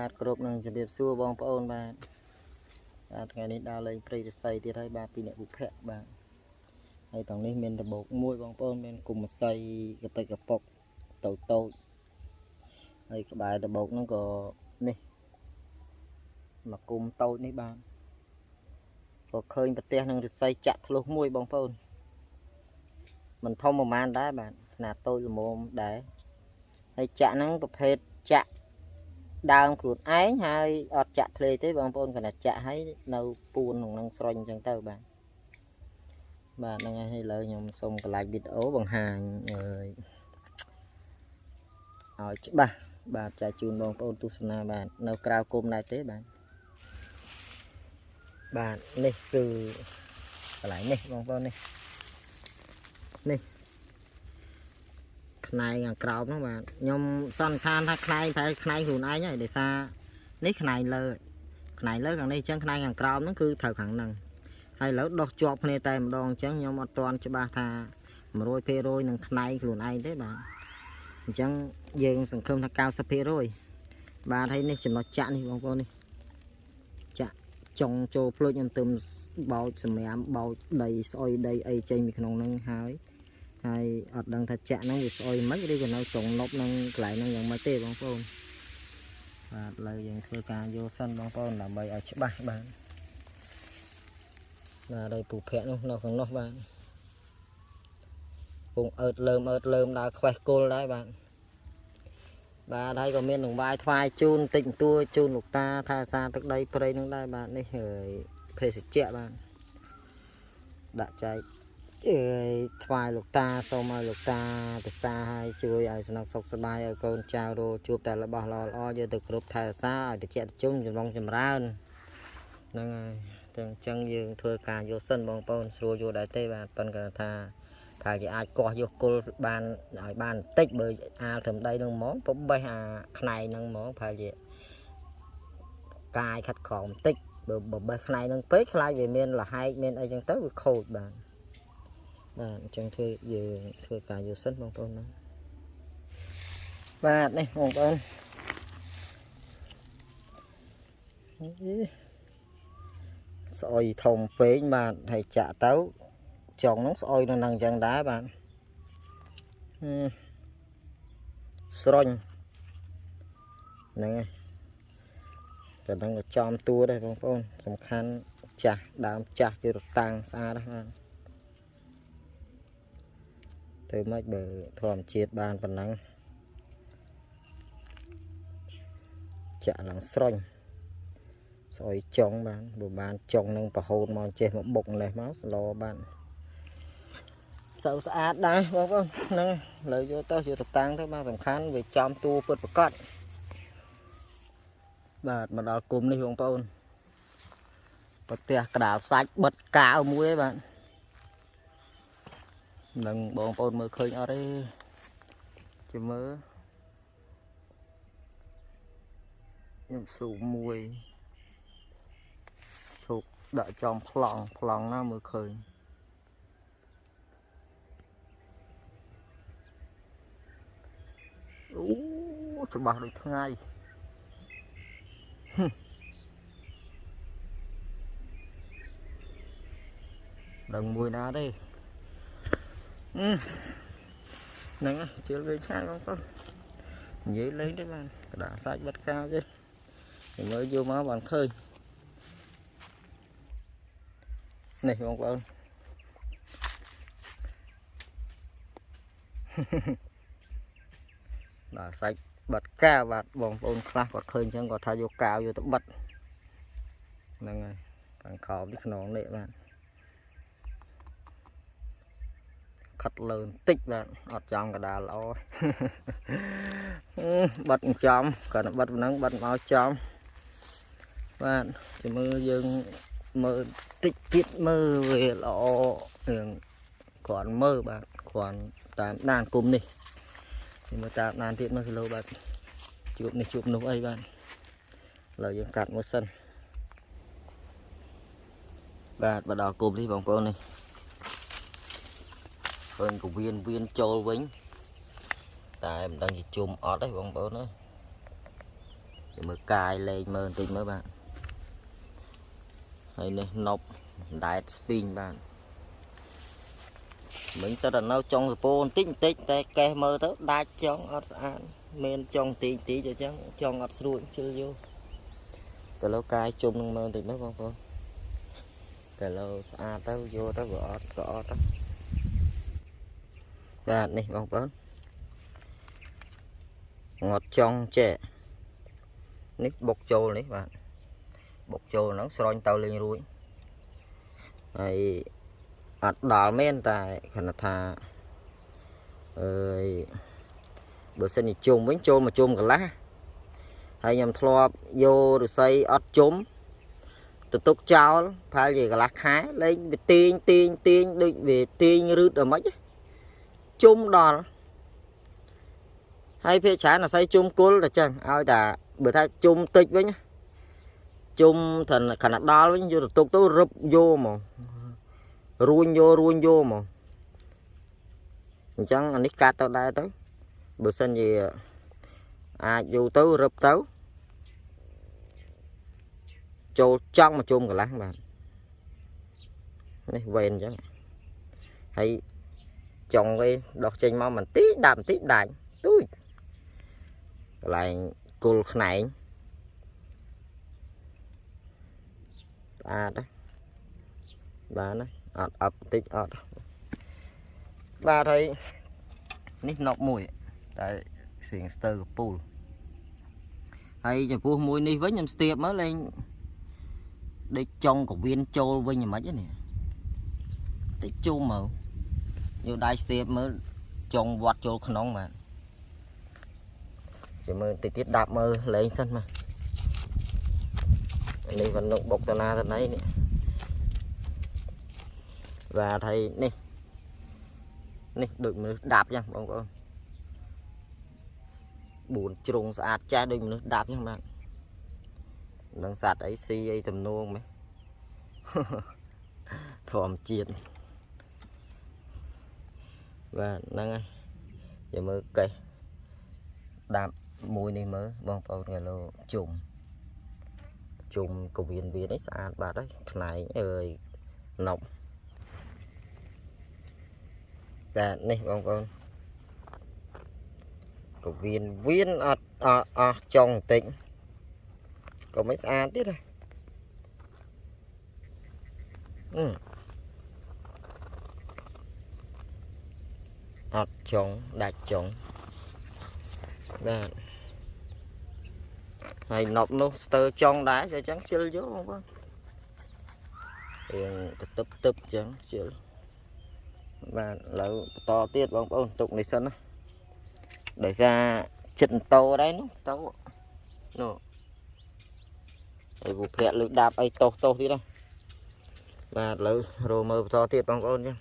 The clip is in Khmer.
បាទគ្រប់នឹងជម្រាបសួរបងប្អូនបាទថ្ងៃនេះដើរលេងព្រៃរស័យទៀតហើយបាទពីអ្នកបុព្វបាទហើយតង់នេះមានដបោកមួយបងប្អូនមានគុំម្សៅកប៉ិចកប៉ុកតូចហើយក្បែរដបោកហ្នឹងក៏នេះមកគុំតូចនេះបាទក៏ឃើញប្រទេសនឹងរស័យចាក់ធ្លុះមួយបងប្អូនមិនធំប្រហែលដែរបាទขนาดតូចល្មមដែរហើយចាក់ហ្នឹងប្រភេទចាក់ដើមខ្លួនឯងហើយអត់ចាក់ភ្លេទេបងប្អូនគាត់ចាក់ឲ្យនៅពួនក្នុងស្រុញអញ្ចឹងទៅបាទហ្នឹងហើយឥឡូវខ្ញុំសូមកន្លែងវីដេអូបង្ហាញឲ្យច្បាស់បាទចែកជូនបងប្អូនទស្សនាបាទនៅក្រៅគុំដែរទេបាទនេះគឺកន្លែងនេះបងប្អូននេះខ្នែងខាងក្រោមហ្នឹងបាទខ្ញុំសន្និដ្ឋានថាខ្នែងប្រហែលខ្នែងខ្លួនឯងហើយដោយសារនេះខ្នែងលើខាងនេះអញ្ចឹងខ្នែងខាងក្រោមហ្នឹងគឺត្រូវខាងហ្នឹងហើយឥឡូវដោះជាប់គ្នាតែម្ដងអញ្ចឹងខ្ញុំអត់ទាន់ច្បាស់ថា 100% នឹងខ្នែងខ្លួនឯងទេបាទអញ្ចឹងយើងសង្ឃឹមថា 90% បាទហើយនេះចំណុចចាក់នេះបងប្អូននេះចាក់ចុងចូលភ្លុចខ្ញុំទៅបោចសម្រាមបោចដីស្អុយដីអីចេញពីក្នុងហ្នឹងហើយអត់ដឹងថាចាក់ហ្នឹងវាស្អុយមិនឬក៏នៅត្រង់នប់នឹងកន្លែងហ្នឹងយ៉ាងម៉េចទេបងប្អូនបាទឥឡូវយើងធ្វើការយកសិនបងប្អូនដើម្បីឲ្យច្បាស់បាទដោយពូភ័ក្រនោះនៅខាងនោះបាទពងអើតលើមដើរខ្វេះគល់ដែរបាទហើយក៏មាននឹងបាយថ្វាយជូនតិចតួជូនលោកតាថាសាទឹកដីព្រៃនឹងដែរបាទនេះហើយភេសជ្ជៈបាទដាក់ចែកថ្វាយលោកតាសូមឲ្យលោកតាប្រសាឲ្យជួយឲ្យស្នុកសុខសប្បាយឲ្យកូនចៅរស់ជួបតែរបស់ល្អយកទៅគ្រប់ថែរក្សាឲ្យតិចជុំចម្រុងចម្រើនហ្នឹងហើយអញ្ចឹងយើងធ្វើការយកសិនបងប្អូនស្រួលយកដែរទេបាទប៉ុន្តែថាគេអាចកោះយកគុលបានឲ្យបានបន្តិចបើអាលត្រឹមដីនឹងហ្មងពុំបេះអាខ្នែងហ្នឹងហ្មងប្រហែលជាកាយខាត់ក្រោមបន្តិចបើបេះខ្នែងហ្នឹងពេកខ្លាចវាមានលហែកមានអីចឹងទៅវាខូចបាទអញ្ចឹងយើងធ្វើការយកសិនបងប្អូនណាបាទនេះបងប្អូនស្អុយធំពេកបាទហើយចាក់ទៅចុងហ្នឹងស្អុយនៅនឹងអញ្ចឹងដែរបាទស្រុញហ្នឹងហើយតែហ្នឹងក៏ចំតួដែរបងប្អូនសំខាន់ចាស់ដើមចាស់ជារតាំងស្អាតណាស់ទៅមិនបើធម្មជាតិបានប៉ុណ្ណឹងចាក់ឡើងស្រុញស្អុយចុងបានបើបានចុងនឹងប្រហូតមកចេះមកបុកនេះមកស្លោបានស្អាតដែរបងប្អូនហ្នឹងលើយកទៅយកទៅតាំងទៅបានសំខាន់វាចំតួពិតប្រកបបាទមកដល់គុំនេះបងប្អូនប្រទះក្តារសាច់បិទកាវមួយឯងបាទនឹងបងប្អូនមើលឃើញអត់ទេជមើខ្ញុំស៊ូមួយឈប់ដាក់ចំប្លង់ណាមើលឃើញអូច្បាស់ដូចថ្ងៃដឹងមួយណាទេហ្នឹងជឿលវិញឆ្ងាយបងប្អូននិយាយលេងទេបាទក្តារសាច់បិទកាវទេមើលយកមកបានឃើញនេះបងប្អូនបាទសាច់បិទកាវបាទបងប្អូនខ្លះគាត់ឃើញអញ្ចឹងគាត់ថាយកកាវយកទៅបិទហ្នឹងហើយខាងក្រោមនេះខ្នងនេះបាទខាត់លើបន្តិចបាទអត់ចំកដាលល្អបិទចំគាត់បិទប៉ុណ្ណឹងបិទមកចំបាទជំរឿយើងមើលតិចទៀតមើលវាល្អរឿងគ្រាន់មើលបាទគ្រាន់តាមដានគុំនេះមើលតាមដានទៀតមើលគីឡូបាទជួបនេះជួបនោះអីបាទឥឡូវយើងកាត់មើលសិនបាទមកដល់គុំនេះបងប្អូននេះឃើញក៏វៀនចូលវិញតែមិនដឹងជាជុំអត់ទេបងប្អូនអើយ មើលកាយលេងមើលបន្តិចមើលបាទហើយនេះនប់ដែតស្ពីងបាទមិញទៅដល់នៅចុងសពោបន្តិចតែកេះមើលទៅដាច់ចង់អត់ស្អាតមានចង់ទីអញ្ចឹងចង់អត់ស្រួលជិលយកទៅលើកាយជុំនឹងមើលបន្តិចមើលបងប្អូនតែលើស្អាតទៅយកទៅក៏អត់បាទនេះបងប្អូនងត់ចង់ចេះនេះបុកចូលនេះបាទបុកចូលហ្នឹងស្រោញទៅលេងរួចហើយអត់ដល់មែនតែគណៈថាអើយបើសិនជាជុំវិញចូលមកជុំកន្លះហើយខ្ញុំធ្លាប់យកឫស្សីអត់ជុំទៅទុកចោលប្រហែលជាកន្លះខែលេងវាទាញដូចវាទាញរឺតអីមិនជុំដល់ហើយភាគច្រើនអាស្រ័យជុំគុលតែចឹងឲ្យតែបើថាជុំតិចវិញជុំថាខណៈដល់វិញយកទៅទុកទៅរឹបយកមករួញយកមកអញ្ចឹងអានេះកាត់ទៅដែរទៅបើសិនជាអាចយកទៅរឹបទៅចូលចង់មកជុំកន្លះបាទនេះវែនអញ្ចឹងហើយចង់វិញដោះចេញមកបន្តិចដាច់ទូចកន្លែងគល់ខ្នែងស្អាតណាបាទណាអត់អប់បន្តិចអត់បាទហើយនេះនប់មួយតែសៀងស្ទើកពូលហើយចំពោះមួយនេះវិញខ្ញុំស្ទាបមើលលេងដូចចុងកវៀនចូលវិញហ្មងនេះតិចជុំមើលយកដៃស្ទាបមើលចុងវត្តចូលក្នុងបាទចាំមើលតិចទៀតដាប់មើលលេងសិនមកនេះvẫn nokបុកតាណាទៅណៃនេះបាទហើយនេះដូចមនុស្សដាប់ចឹងបងប្អូន4ជ្រុងស្អាតចាស់ដូចមនុស្សដាប់ចឹងបាទនឹងសัตว์អីស៊ីអីទំនួងមែនធម្មជាតិបាទហ្នឹងហើយចាំមើលកេះដាប់មួយនេះមើលបងប្អូនគីឡូជុំកវៀននេះស្អាតបាទហើយខ្នែងអើយណប់បាទនេះបងប្អូនកវៀនអស់ចុងបន្តិចក៏មិនស្អាតទៀតណាអត់ចុងដាច់ចុងបាទហើយណប់នោះស្ទើចង់ដែរអញ្ចឹងជិលយកបងប្អូនរៀងទឹកអញ្ចឹងជិលបាទឥឡូវបន្តទៀតបងប្អូនទុកនេះសិនណាដោយសារចិត្តតោដែរនោះតោនោះហើយពូភ័ក្រលើដាប់អីតោទៀតណាបាទឥឡូវរមើលបន្តទៀតបងប្អូនចឹង